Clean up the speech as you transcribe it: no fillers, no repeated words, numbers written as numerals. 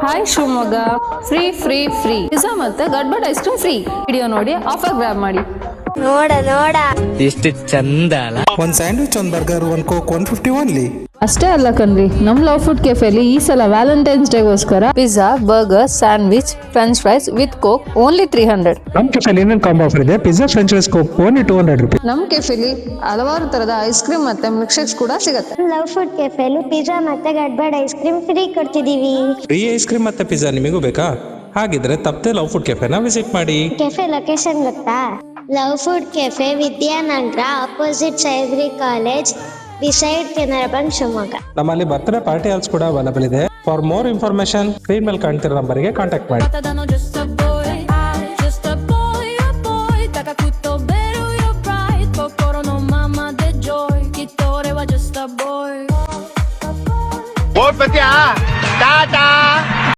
Hi Shivamogga free free free pizza ಮತ್ತೆ gadbad ice cream free. Video ನೋಡಿ offer grab ಮಾಡಿ. ನೋಡ ಎಷ್ಟು ಚಂದ ಅಲ್ಲ. ಒಂದು ಸ್ಯಾಂಡ್ವಿಚ್, ಒಂದು ಬರ್ಗರ್, ಒಂದು ಕೋಕ್ 150 ಓನ್ಲಿ. ಅಷ್ಟೇ ಅಲ್ಲ ಕಣ್ರಿ, ನಮ್ ಲವ್ ಫುಡ್ ಕೆಫೆಲಿ ಈ ಸಲ ವ್ಯಾಲೆಂಟೈನ್ಸ್ ಡೇಗೋಸ್ಕರ pizza, burger, sandwich, French fries with coke only 300. ನಮ್ಮ ಕೆಫೆಲಿ ಇನ್ನೊಂದು ಕಾಂಬೋ ಆಫರ್ ಇದೆ, pizza, French fries, coke only 200 rupees. ನಮ್ ಕೆಫೆಲಿ ಹಲವಾರು ತರದ ಐಸ್ ಕ್ರೀಮ್ ಮತ್ತೆ ಮಿಲ್ಕ್ ಶೇಕ್ಸ್ ಕೂಡ ಸಿಗುತ್ತೆ. ಲವ್ ಫುಡ್ ಕೆಫೆಲು ಪಿಜ್ಜಾ ಮತ್ತೆ ಗಡ್ಬಡ್ ಐಸ್ ಕ್ರೀಮ್ ಫ್ರೀ ಕೊಡ್ತಿದೀವಿ. ಫ್ರೀ ಐಸ್ ಕ್ರೀಮ್ ಮತ್ತೆ ಪಿಜ್ಜಾ ನಿಮಗೂ ಬೇಕಾ? ಹಾಗಿದ್ರೆ ತಪ್ಪದೆ ಲವ್ ಫುಡ್ ಕೆಫೆನ ವಿಸಿಟ್ ಮಾಡಿ. ಕೆಫೆ ಲೊಕೇಶನ್ ಗೊತ್ತಾ? Love food cafe, Vidyanagar, opposite Sahyadri college, beside Canara bank, Shivamogga. ನಮ್ಮಲ್ಲಿ ಬರ್ತ್ಡೇ ಪಾರ್ಟಿ ಹಾಲ್ಸ್ ಕೂಡ ಅವೈಲೇಬಲ್ ಇದೆ. ಫಾರ್ ಮೋರ್ ಇನ್ಫಾರ್ಮೇಶನ್ ಸ್ಕ್ರೀನ್ ಮೇಲೆ ಕಾಣ್ತಿರೋ ನಂಬರ್ಗೆ ಕಾಂಟ್ಯಾಕ್ಟ್ ಮಾಡಿ. ಬೋಟ್ ಬತ್ತೀಯಾ?